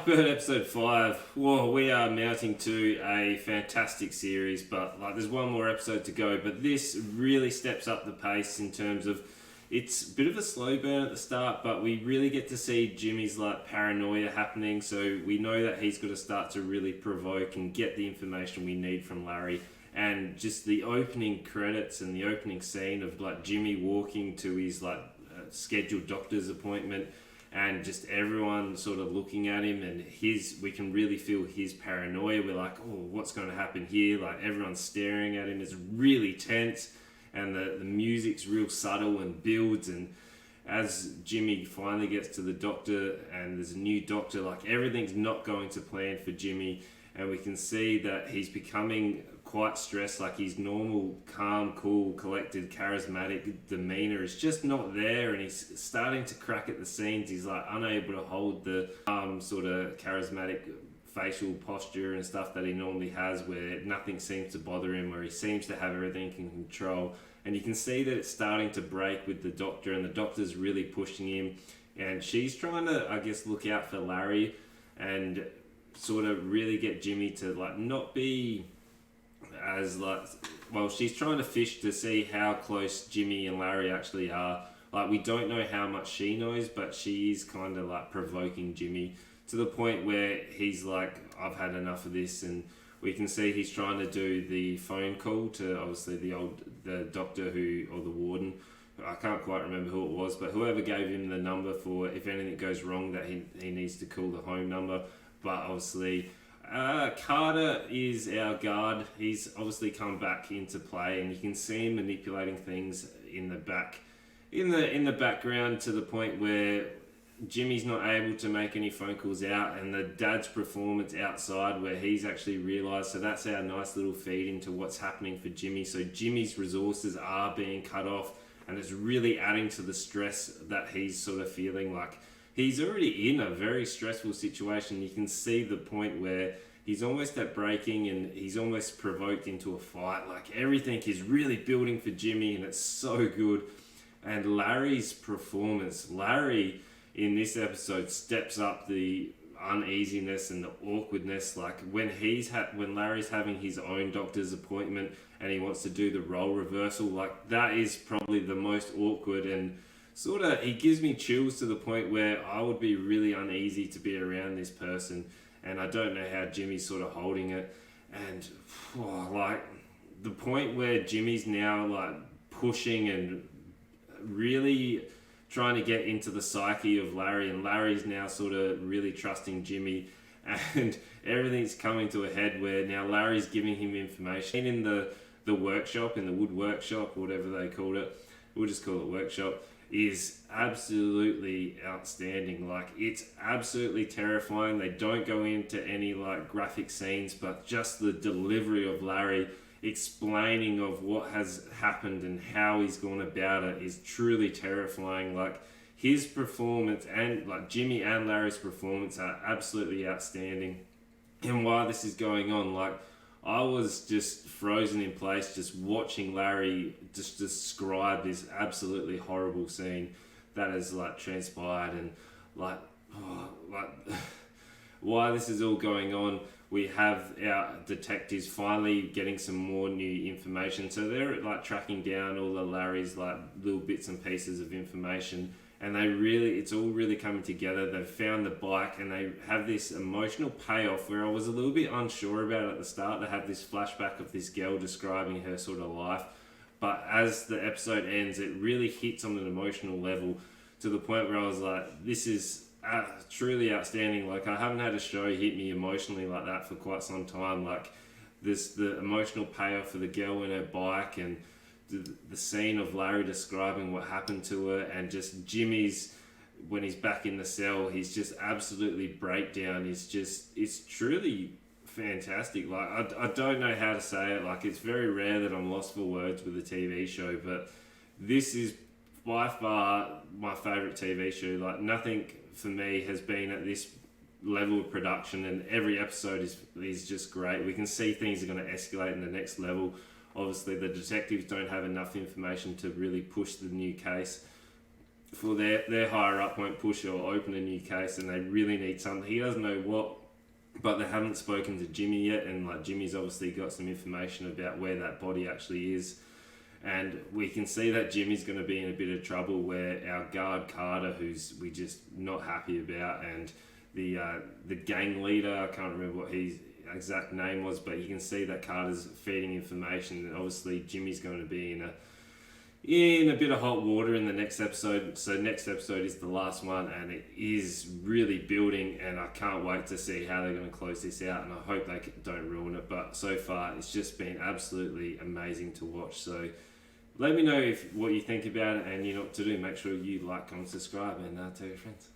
Bird episode 5. Whoa, we are mounting to a fantastic series, but there's one more episode to go. But this really steps up the pace in terms of it's a bit of a slow burn at the start, but we really get to see Jimmy's paranoia happening. So we know that he's got to start to really provoke and get the information we need from Larry. And just the opening credits and the opening scene of Jimmy walking to his scheduled doctor's appointment, and just everyone sort of looking at him, and we can really feel his paranoia. We're like, oh, what's going to happen here? Everyone's staring at him. It's really tense, and the music's real subtle and builds. And as Jimmy finally gets to the doctor and there's a new doctor, everything's not going to plan for Jimmy, and we can see that he's becoming quite stressed. His normal, calm, cool, collected, charismatic demeanor is just not there, and he's starting to crack at the seams. He's unable to hold the sort of charismatic facial posture and stuff that he normally has, where nothing seems to bother him, where he seems to have everything in control. And you can see that it's starting to break with the doctor, and the doctor's really pushing him, and she's trying to, I guess, look out for Larry and sort of really get Jimmy to not be as she's trying to fish to see how close Jimmy and Larry actually are. We don't know how much she knows, but she is kind of provoking Jimmy to the point where he's I've had enough of this. And we can see he's trying to do the phone call to obviously the doctor or the warden. I can't quite remember who it was, but whoever gave him the number for if anything goes wrong, that he needs to call the home number. But obviously Carter is our guard. He's obviously come back into play, and you can see him manipulating things in the background, to the point where Jimmy's not able to make any phone calls out, and the dad's performance outside where he's actually realised. So that's our nice little feed into what's happening for Jimmy. So Jimmy's resources are being cut off, and it's really adding to the stress that he's sort of feeling. He's already in a very stressful situation. You can see the point where he's almost at breaking, and he's almost provoked into a fight. Everything is really building for Jimmy, and it's so good. And Larry's performance. Larry in this episode steps up the uneasiness and the awkwardness. When Larry's having his own doctor's appointment and he wants to do the role reversal, that is probably the most awkward, and he gives me chills to the point where I would be really uneasy to be around this person, and I don't know how Jimmy's sort of holding it. And the point where Jimmy's now pushing and really trying to get into the psyche of Larry, and Larry's now sort of really trusting Jimmy, and everything's coming to a head where now Larry's giving him information in the workshop, in the wood workshop, whatever they called it. We'll just call it workshop. Is absolutely outstanding. It's absolutely terrifying. They don't go into any graphic scenes, but just the delivery of Larry explaining of what has happened and how he's gone about it is truly terrifying. His performance and Jimmy and Larry's performance are absolutely outstanding. And while this is going on, I was just frozen in place, just watching Larry just describe this absolutely horrible scene that has transpired. And while this is all going on, we have our detectives finally getting some more new information. So they're tracking down all of Larry's little bits and pieces of information, and it's all really coming together. They've found the bike, and they have this emotional payoff where I was a little bit unsure about it at the start. They have this flashback of this girl describing her sort of life, but as the episode ends, it really hits on an emotional level to the point where I was this is truly outstanding. I haven't had a show hit me emotionally like that for quite some time. The emotional payoff for the girl in her bike, and the scene of Larry describing what happened to her, and just Jimmy's, when he's back in the cell, he's just absolutely breakdown. It's truly fantastic. I don't know how to say it. It's very rare that I'm lost for words with a TV show, but this is by far my favourite TV show. Nothing for me has been at this level of production, and every episode is just great. We can see things are going to escalate in the next level. Obviously, the detectives don't have enough information to really push the new case, for their higher up won't push or open a new case, and they really need something. He doesn't know what, but they haven't spoken to Jimmy yet, and like Jimmy's obviously got some information about where that body actually is. And we can see that Jimmy's going to be in a bit of trouble, where our guard Carter, who's we just not happy about, and the gang leader, I can't remember what his exact name was, but you can see that Carter's feeding information, and obviously Jimmy's going to be in a bit of hot water in the next episode. So next episode is the last one, and it is really building, and I can't wait to see how they're going to close this out, and I hope they don't ruin it. But so far it's just been absolutely amazing to watch. So let me know what you think about it, and you know what to do. Make sure you like, comment, subscribe, and tell your friends.